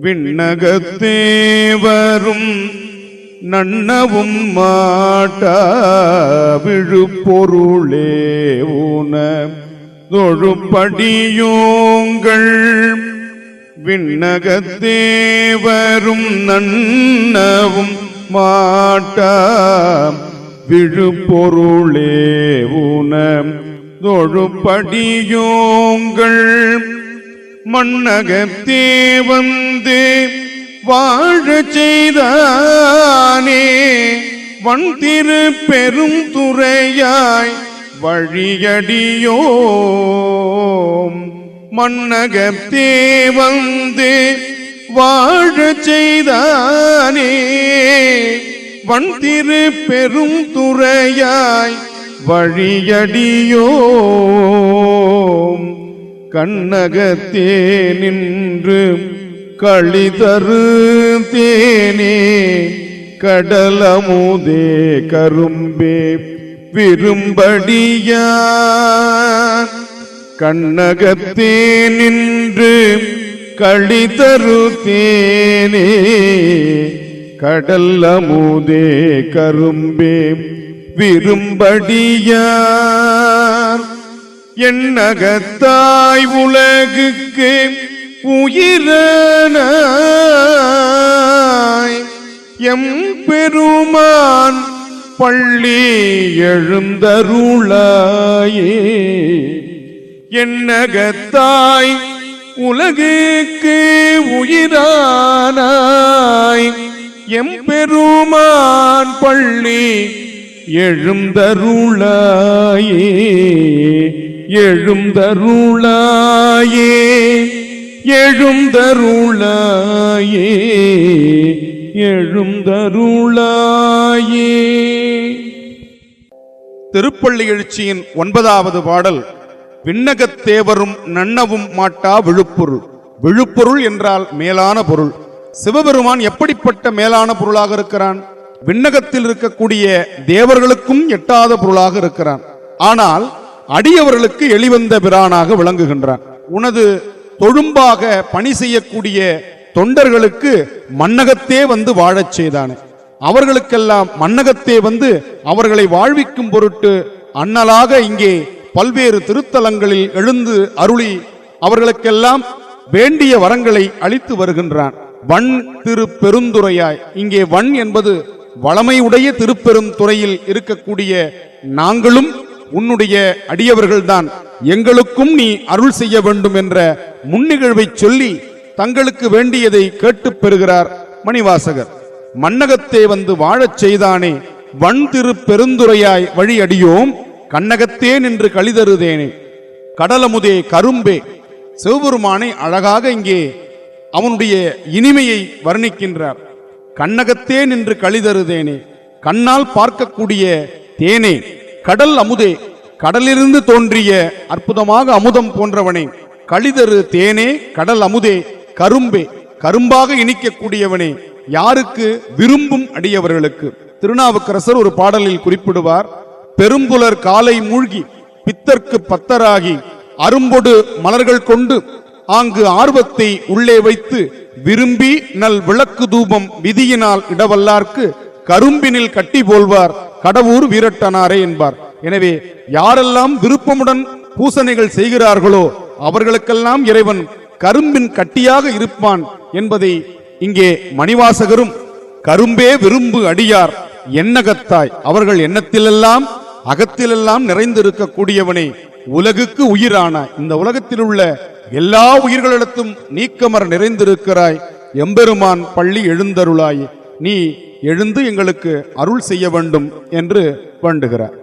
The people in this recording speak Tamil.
விண்ணகத்தேவரும் நன்னவும் மாட்டா விழுப்பொருளே ஊன தொழுப்படியோங்கள். விண்ணகத்தேவரும் நன்னவும் மாட்டா விழுப்பொருளே ஊன தொழுப்படியோங்கள். மண்ணகத்தே வந்து வாழச் செய்தானே வன் திரு பெரும் துறையாய் வழியடியோம். மண்ணகத்தே வந்து வாழச் செய்தானே வன் திரு பெரும் துறையாய் வழியடியோம். கண்ணகத்தே நின்று களிதரு தேனே கடலமுதே கரும்பே விரும்படியார். கண்ணகத்தே நின்று களிதரு தேனே கடலமுதே கரும்பே விரும்படியார். எண்ணகத்தாய் உலகுக்கு உயிரனாய் எம் பெருமான் பள்ளி எழுந்தருளாயே. எண்ணகத்தாய் உலகுக்கு உயிரானாய் எம் பெருமான் பள்ளி எழுந்தருளாயே. எழுந்தருளாயே எழுந்தருளாயே எழுந்தருளாயே. திருப்பள்ளி எழுச்சியின் 9வது பாடல். விண்ணகத்தேவரும் நன்னவும் மாட்டா விழுப்பொருள். விழுப்பொருள் என்றால் மேலான பொருள். சிவபெருமான் எப்படிப்பட்ட மேலான பொருளாக இருக்கிறான்? விண்ணகத்தில் இருக்கக்கூடிய தேவர்களுக்கும் எட்டாத பொருளாக இருக்கிறான். ஆனால் அடியவர்களுக்கு எளிவந்த பிரானாக விளங்குகின்றான். உனது தொழும்பாக பணி செய்யக்கூடிய தொண்டர்களுக்கு மண்ணகத்தே வந்து வாழச் செய்தானே. அவர்களுக்கெல்லாம் மண்ணகத்தே வந்து அவர்களை வாழ்விக்கும் பொருட்டு அண்ணலாக இங்கே பல்வேறு திருத்தலங்களில் எழுந்து அருளி அவர்களுக்கெல்லாம் வேண்டிய வரங்களை அளித்து வருகின்றான். வன் திரு பெருந்துறையாய். இங்கே வன் என்பது வளமையுடைய திருப்பெருந்துறையில் இருக்கக்கூடிய நாங்களும் உன்னுடைய அடியவர்கள்தான், எங்களுக்கும் நீ அருள் செய்ய வேண்டும் என்ற முன்னிகழ்வை சொல்லி தங்களுக்கு வேண்டியதை கேட்டு பெறுகிறார் மணிவாசகர். மண்ணகத்தே வந்து வாழச் செய்தானே வன் திரு பெருந்துறையாய் வழி அடியோம். கண்ணகத்தே நின்று களிதருதேனே கடலமுதே கரும்பே. சிவபெருமானை அழகாக இங்கே அவனுடைய இனிமையை வர்ணிக்கின்றார். கண்ணகத்தே நின்று களிதருதேனே, கண்ணால் பார்க்கக்கூடிய தேனே. கடல் அமுதே, கடலிலிருந்து தோன்றிய அற்புதமாக அமுதம் போன்றவனே. களிதரு தேனே கடல் அமுதே கரும்பே, கரும்பாக இனிக்கக்கூடியவனே. யாருக்கு? விரும்பும் அடியவர்களுக்கு. திருநாவுக்கரசர் ஒரு பாடலில் குறிப்பிடுவார். பெரும்புலர் காலை மூழ்கி பித்தர்க்கு பத்தராகி அரும்பொடு மலர்கள் கொண்டு ஆங்கு ஆர்வத்தை உள்ளே வைத்து விரும்பி நல் விளக்கு தூபம் விதியினால் இடவல்லார்க்கு கரும்பினில் கட்டி போல்வார் கடவுர் வீரட்டனாரே என்பார். எனவே யாரெல்லாம் விருப்பமுடன் பூசணைகள் செய்கிறார்களோ அவர்களுக்கெல்லாம் இறைவன் கரும்பின் கட்டியாக இருப்பான் என்பதை இங்கே மணிவாசகரும் கரும்பே விரும்பு அடியார் எண்ணகத்தாய், அவர்கள் எண்ணத்திலெல்லாம் அகத்திலெல்லாம் நிறைந்திருக்கக்கூடியவனே, உலகுக்கு உயிரான இந்த உலகத்தில் உள்ள எல்லா உயிர்களிடத்தும் நீக்கமர நிறைந்திருக்கிறாய். எம்பெருமான் பள்ளி எழுந்தருளாய், நீ எழுந்து எங்களுக்கு அருள் செய்ய வேண்டும் என்று வேண்டுகிறார்.